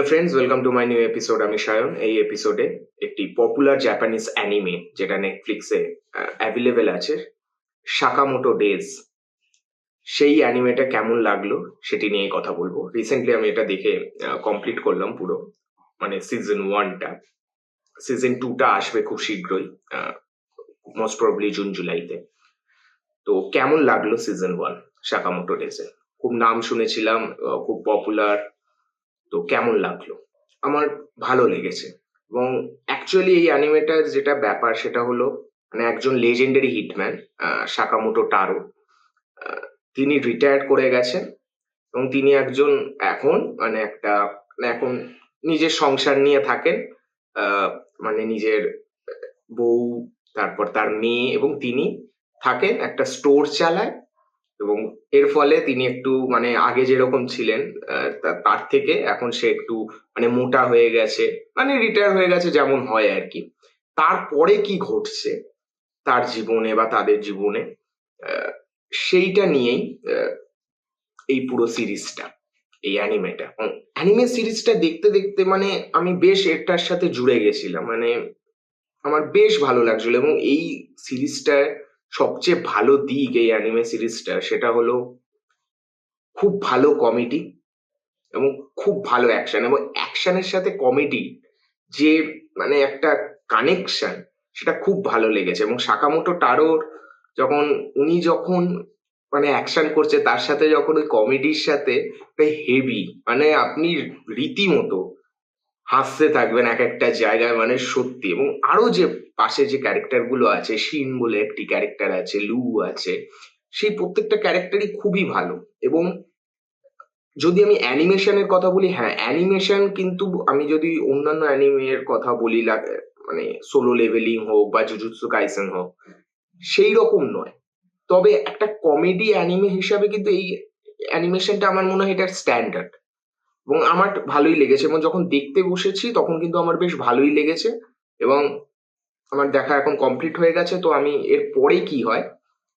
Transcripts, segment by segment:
Friends, welcome to my new episode. আমি সায়ন। এই এপিসোডে একটি পপুলার জাপানিজ অ্যানিমে যেটা নেটফ্লিক্সে অ্যাভেলেবেল আছে, সাকামোটো ডেজ, সেই অ্যানিমেটা কেমন লাগলো সেটি নিয়ে কথা বলবো। রিসেন্টলি আমি এটা দেখে কমপ্লিট করলাম পুরো, মানে সিজন 1টা। সিজন 2টা আসবে খুব শীঘ্রই, মোস্ট প্রবাবলি জুন জুলাইতে। তো কেমন লাগলো সিজন 1 সাকামোটো ডেজে? খুব নাম শুনেছিলাম, খুব পপুলার। তো কেমন লাগলো? আমার ভালো লেগেছে। এবং অ্যাকচুয়ালি এই অ্যানিমেটার যেটা ব্যাপার সেটা হলো, মানে একজন লেজেন্ডারি হিটম্যান সাকামোটো টারো, আহ, তিনি রিটায়ার্ড করে গেছেন। এবং তিনি একজন এখন মানে একটা মানে এখন নিজের সংসার নিয়ে থাকেন। আহ, মানে নিজের বউ, তারপর তার মেয়ে এবং তিনি থাকেন, একটা স্টোর চালায়। এবং এর ফলে তিনি একটু মানে আগে যেরকম ছিলেন, তার থেকে এখন সে একটু মানে মোটা হয়ে গেছে, মানে রিটায়ার হয়ে গেছে যেমন হয় আর কি। তারপরে কি ঘটছে তার জীবনে বা তাদের জীবনে, আহ, সেইটা নিয়েই এই পুরো সিরিজটা, এই অ্যানিমেটা। অ্যানিমে সিরিজটা দেখতে দেখতে মানে আমি বেশ এটার সাথে জুড়ে গেছিলাম, মানে আমার বেশ ভালো লাগছিল। এবং এই সিরিজটার সবচেয়ে ভালো দিক, এই অ্যানিমে সিরিজটা, সেটা হলো খুব ভালো কমেডি এবং খুব ভালো অ্যাকশন। এবং অ্যাকশনের সাথে কমেডি যে মানে একটা কানেকশন, সেটা খুব ভালো লেগেছে। এবং সাকামোটো টারোর যখন মানে অ্যাকশন করছে, তার সাথে যখন ওই কমেডির সাথে হেভি, মানে আপনি রীতিমতো হাসতে থাকবেন এক একটা জায়গায়, মানে সত্যি। এবং আরো যে পাশে যে ক্যারেক্টার গুলো আছে, শিন বলে একটি ক্যারেক্টার আছে, লু আছে, সেই প্রত্যেকটা ক্যারেক্টারই খুবই ভালো। এবং যদি আমি অ্যানিমেশনের কথা বলি, হ্যাঁ অ্যানিমেশন কিন্তু, আমি যদি অন্যান্য অ্যানিমের কথা বলি, মানে সোলো লেভেলিং হোক বা জুজুৎসু কাইসেন হোক, সেই রকম নয়। তবে একটা কমেডি অ্যানিমে হিসাবে কিন্তু এই অ্যানিমেশনটা আমার মনে হয় এটার স্ট্যান্ডার্ড। এবং আমার ভালোই লেগেছে, এবং যখন দেখতে বসেছি তখন কিন্তু আমার বেশ ভালোই লেগেছে। এবং আমার দেখা এখন কমপ্লিট হয়ে গেছে, তো আমি এর পরে কি হয়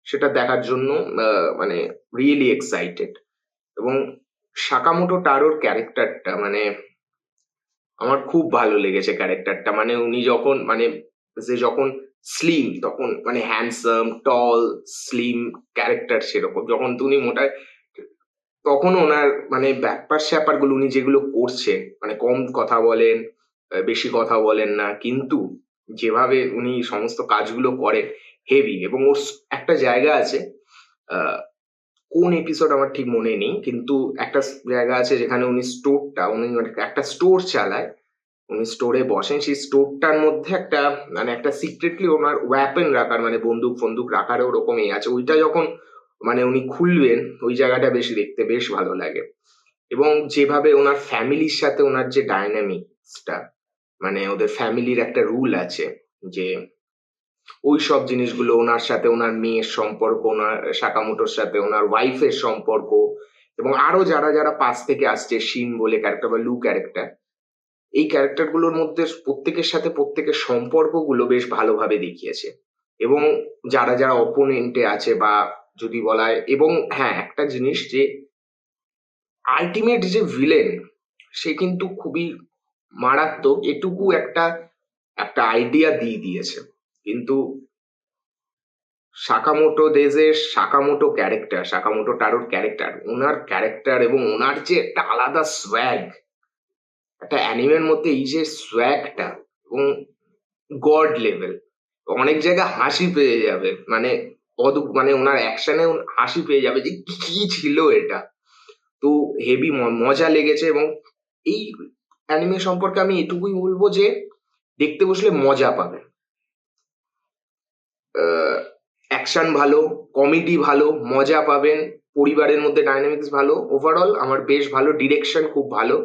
সেটা দেখার জন্য মানে রিয়েলি এক্সাইটেড। এবং সাকামোটো টারোর ক্যারেক্টারটা মানে আমার খুব ভালো লেগেছে ক্যারেক্টারটা। মানে উনি যখন মানে যে যখন স্লিম, তখন মানে হ্যান্ডসাম, টল, স্লিম ক্যারেক্টার, সেরকম যখন উনি মোটা, তখন ওনার মানে ব্যাপার স্যাপার গুলো উনি যেগুলো করছেন, মানে কম কথা বলেন, বেশি কথা বলেন না, কিন্তু যেভাবে উনি সমস্ত কাজগুলো করেন হেভি। এবং ওর একটা জায়গা আছে, কোন এপিসোড আমার ঠিক মনে নেই, কিন্তু একটা জায়গা আছে যেখানে উনি একটা স্টোর চালায়। উনি স্টোরে বসেন, সেই স্টোরটার মধ্যে একটা মানে একটা সিক্রেটলি ওনার ওয়াপেন রাখার, মানে বন্দুক ফন্দুক রাখার ওরকম আছে। ওইটা যখন মানে উনি খুলবেন, ওই জায়গাটা বেশ দেখতে বেশ ভালো লাগে। এবং যেভাবে ওনার ফ্যামিলির সাথে ওনার যে ডায়নামিক্সটা, মানে ওদের ফ্যামিলির একটা রুল আছে যে ওই সব জিনিসগুলো, ওনার সাথে ওনার মেয়ের সম্পর্ক, ওনার সাকামোটোর সাথে ওনার ওয়াইফের সম্পর্ক, এবং আরো যারা যারা পাশ থেকে আসছে, শিন বলে ক্যারেক্টার বা লু ক্যারেক্টার, এই ক্যারেক্টার গুলোর মধ্যে প্রত্যেকের সাথে প্রত্যেকের সম্পর্কগুলো বেশ ভালোভাবে দেখিয়েছে। এবং যারা যারা অপোনেন্টে আছে বা যদি বলা হয়, এবং হ্যাঁ একটা জিনিস যে আলটিমেট যে ভিলেন, সে কিন্তু খুবই মারাত্মক, এটুকু একটা একটা আইডিয়া দিয়ে দিয়েছে। কিন্তু সাকামোটো দেজের সাকামোটো টারোর ক্যারেক্টার, ওনার ক্যারেক্টার এবং ওনার যে একটা আলাদা সোয়াগ, একটা অ্যানিমের মধ্যে এই যে সোয়াগটা, এবং গড লেভেল, অনেক জায়গায় হাসি পেয়ে যাবে, মানে মানে ওনার অ্যাকশনে হাসি পেয়ে যাবে যে কি ছিল এটা। তো হেভি মজা লেগেছে। এবং এই অ্যানিমে সম্পর্কে আমি এটুকুই বলবো যে দেখতে বসলে মজা পাবে। অ্যাকশন ভালো, কমেডি ভালো, মজা পাবেন, পরিবারের মধ্যে ডাইনামিক্স ভালো। ওভারঅল আমার বেশ ভালো, ডিরেকশন খুব ভালো,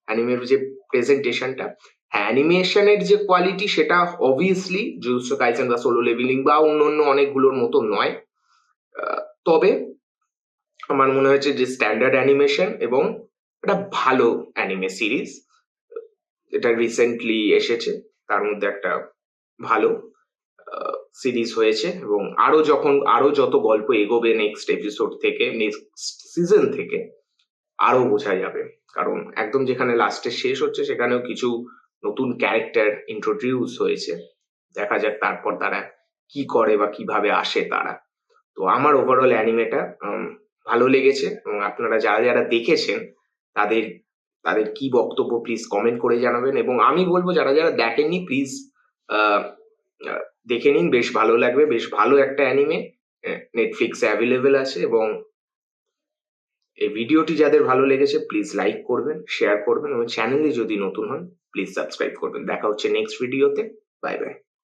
অ্যানিমের যে প্রেজেন্টেশনটা। হ্যাঁ অ্যানিমেশনের যে কোয়ালিটি সেটা অবভিয়াসলি জুজুৎসু কাইসেন বা সোলো লেভেলিং বা অন্য অন্য অনেকগুলোর মতো নয়। তবে আমার মনে হয়েছে যে স্ট্যান্ডার্ড অ্যানিমেশন এবং একটা ভালো অ্যানিমে সিরিজ, এটা রিসেন্টলি এসেছে, তার মধ্যে একটা ভালো সিরিজ হয়েছে। এবং আরো যত গল্প এগোবে নেক্সট এপিসোড থেকে, নেক্সট সিজন থেকে, আরো বোঝা যাবে। কারণ একদম যেখানে লাস্টে শেষ হচ্ছে সেখানেও কিছু নতুন ক্যারেক্টার ইন্ট্রোডিউস হয়েছে। দেখা যাক তারপর তারা কি করে বা কিভাবে আসে তারা। তো আমার ওভারঅল অ্যানিমেটা ভালো লেগেছে, এবং আপনারা যারা যারা দেখেছেন তাদের তাদের কি বক্তব্য প্লিজ কমেন্ট করে জানাবেন, এবং আমি বলবো যারা যারা দেখেননি প্লিজ দেখে নিন, বেশ ভালো লাগবে। বেশ ভালো একটা অ্যানিমে, নেটফ্লিক্সে অ্যাভেলেবেল আছে। এবং এই ভিডিওটি যাদের ভালো লেগেছে প্লিজ লাইক করবেন, শেয়ার করবেন, এবং চ্যানেলে যদি নতুন হন প্লিজ সাবস্ক্রাইব করবেন। দেখা হচ্ছে নেক্সট ভিডিওতে। Bye bye.